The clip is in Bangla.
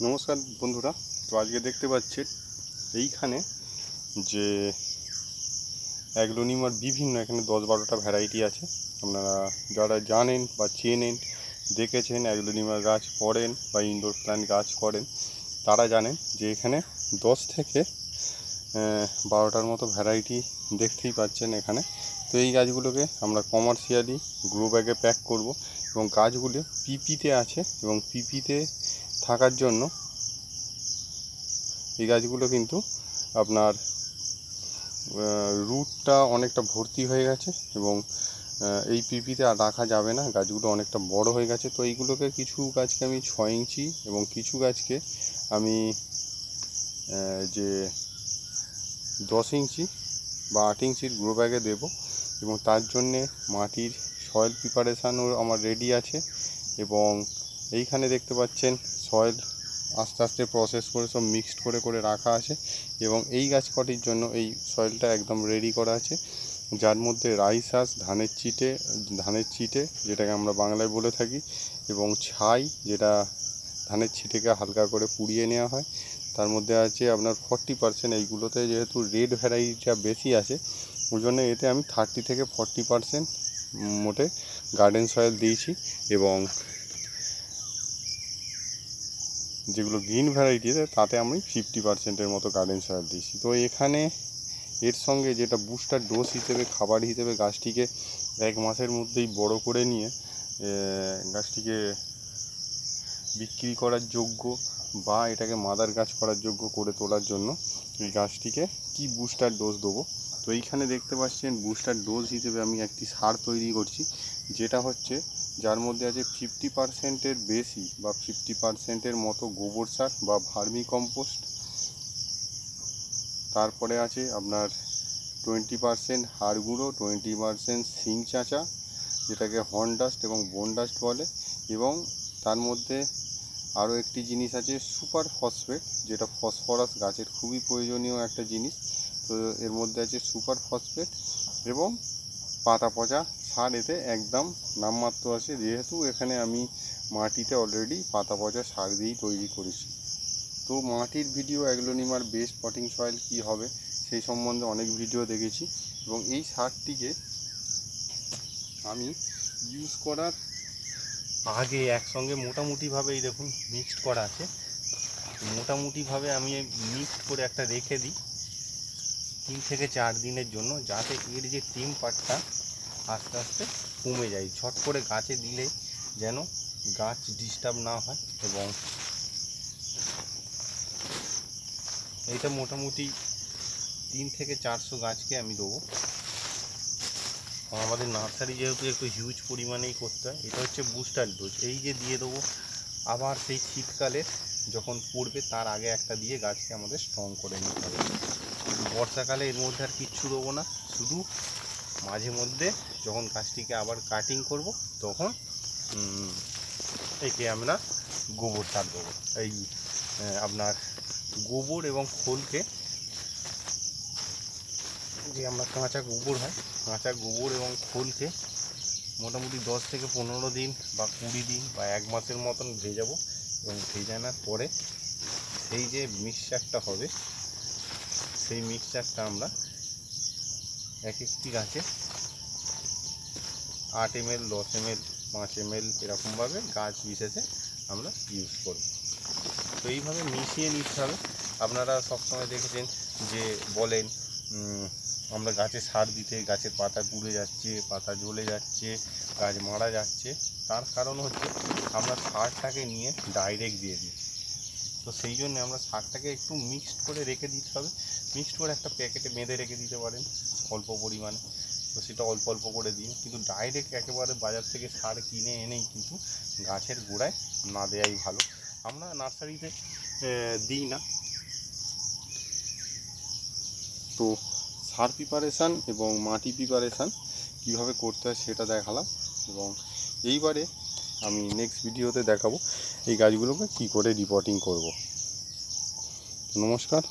নমস্কার বন্ধুরা। তো আজকে দেখতে পাচ্ছেন এইখানে যে অ্যাগ্লোনিমার বিভিন্ন এখানে 10-12টা ভ্যারাইটি আছে। আপনারা যারা জানেন বা চেনেন, দেখেছেন, অ্যাগ্লোনিমার গাছ করেন বা ইনডোর প্ল্যান্ট গাছ করেন, তারা জানেন যে এখানে 10 থেকে 12টার মতো ভ্যারাইটি দেখতেই পাচ্ছেন এখানে। তো এই গাছগুলোকে আমরা কমার্শিয়ালি গ্রো ব্যাগে প্যাক করব এবং গাছগুলো পিপিতে আছে এবং পিপিতে থাকার জন্য এই গাছগুলো কিন্তু আপনার রুটটা অনেকটা ভর্তি হয়ে গেছে এবং এই পিপিতে আর রাখা যাবে না, গাছগুলো অনেকটা বড় হয়ে গেছে। তো এইগুলোকে কিছু গাছকে আমি 6 ইঞ্চি এবং কিছু গাছকে আমি যে 10 ইঞ্চি বা 8 ইঞ্চির গ্রো ব্যাগে দেবো এবং তার জন্যে মাটির সয়েল প্রিপারেশানও আমার রেডি আছে। এবং এইখানে দেখতে পাচ্ছেন সয়েল আস্তে আস্তে প্রসেস করে সব মিক্সড করে করে রাখা আছে এবং এই গাছ কটির জন্য এই সয়েলটা একদম রেডি করা আছে, যার মধ্যে রাইস আঁশ, ধানের চিটে যেটাকে আমরা বাংলায় বলে থাকি, এবং ছাই যেটা ধানের ছিটেকে হালকা করে পুড়িয়ে নেওয়া হয়। তার মধ্যে আছে আপনার 40%, এইগুলোতে যেহেতু রেড ভ্যারাইটিটা বেশি আছে ওই জন্য এতে আমি 30 থেকে 40% মোটে গার্ডেন সয়েল দিয়েছি এবং যেগুলো গ্রিন ভ্যারাইটিতে তাতে আমি 50%-এর মতো গার্ডেন সয়েল দিয়েছি। তো এখানে এর সঙ্গে যেটা বুস্টার ডোজ হিসেবে খাবার হিসেবে গাছটিকে 1 মাসের মধ্যেই বড় করে নিয়ে গাছটিকে বিক্রি করার যোগ্য বা এটাকে মাদার গাছ করার যোগ্য করে তোলার জন্য এই গাছটিকে কি বুস্টার ডোজ দেবো। তো এইখানে দেখতে পাচ্ছেন বুস্টার ডোজ হিসেবে আমি একটি সার তৈরি করছি, যেটা হচ্ছে যার মধ্যে আছে 50%-এর বেশি বা 50%-এর মতো গোবর সার বা ভার্মি কম্পোস্ট। তারপরে আছে আপনার 20% হাড় গুঁড়ো, 20% শিং চাঁচা যেটাকে হর্ন ডাস্ট এবং বোন ডাস্ট বলে, এবং তার মধ্যে আরও একটি জিনিস আছে সুপার ফসফেট, যেটা ফসফরাস গাছের খুবই প্রয়োজনীয় একটা জিনিস। তো এর মধ্যে আছে সুপার ফসফেট এবং পাতা পচা সার, এতে একদম নামমাত্র আছে, যেহেতু এখানে আমি মাটিতে অলরেডি পাতা পচা সার দিয়েই তৈরি করেছি। তো মাটির ভিডিও, অ্যাগ্লোনিমার বেস্ট পটিং সয়েল কী হবে সেই সম্বন্ধে অনেক ভিডিও দেখেছি এবং এই সারটিকে আমি ইউজ করার আগে একসঙ্গে মোটামুটিভাবে এই দেখুন মিক্সড করা আছে, মোটামুটিভাবে আমি মিক্সড করে একটা রেখে দিই 3 থেকে 4 দিনের জন্য, যাতে এর যে টেম্পারটা আস্তে আস্তে কমে যায়, ঝট করে গাছে দিলে যেন গাছ ডিস্টার্ব না হয়। এবং এইটা মোটামুটি 3 থেকে 400 গাছকে আমি দেবো। আমাদের নার্সারি যেহেতু একটু হিউজ পরিমাণেই করতে হয়, এটা হচ্ছে বুস্টার ডোজ। এই যে দিয়ে দেবো, আবার সেই শীতকালে যখন পড়বে তার আগে একটা দিয়ে গাছকে আমাদের স্ট্রং করে নিতে হবে। বর্ষাকালে এর মধ্যে আর কিচ্ছু দেবো না, শুধু মাঝে মধ্যে যখন গাছটিকে আবার কাটিং করব তখন একে আমরা গোবর সার দেবো। এই আপনার গোবর এবং খোলকে, যে আমরা কাঁচা গোবর হয়, কাঁচা গোবর এবং খোলকে মোটামুটি 10 থেকে 15 দিন বা 20 দিন বা 1 মাসের মতন ভেজাবো এবং ভেজানোর পরে সেই যে মিক্সচারটা হবে সেই মিক্সচারটা আমরা এক একটি গাছে 8 ml, 10 ml, 5 ml এরকমভাবে গাছ বিশেষে আমরা ইউজ করব। তো এইভাবে মিশিয়ে নিতে হবে। আপনারা সবসময় দেখেছেন যে বলেন আমরা গাছে সার দিতে গাছের পাতা পুড়ে যাচ্ছে, পাতা জ্বলে যাচ্ছে, গাছ মারা যাচ্ছে। তার কারণ হচ্ছে আমরা সারটাকে নিয়ে ডাইরেক্ট দিয়ে দিই। তো সেই জন্য আমরা সারটাকে একটু মিক্সড করে রেখে দিতে হবে। মিক্সড করে একটা প্যাকেটে বেঁধে রেখে দিতে পারেন অল্প পরিমাণে, তো সেটা অল্প অল্প করে দিন, কিন্তু ডাইরেক্ট একেবারে বাজার থেকে সার কিনে এনেই কিন্তু গাছের গোড়ায় না দেওয়াই ভালো। আমরা নার্সারিতে দিই না। তো সার প্রিপারেশান এবং মাটি প্রিপারেশান কীভাবে করতে হয় সেটা দেখালাম, এবং এইবারে আমি নেক্সট ভিডিওতে দেখাবো এই গাছগুলোকে কী করে রিপোর্টিং করব। নমস্কার।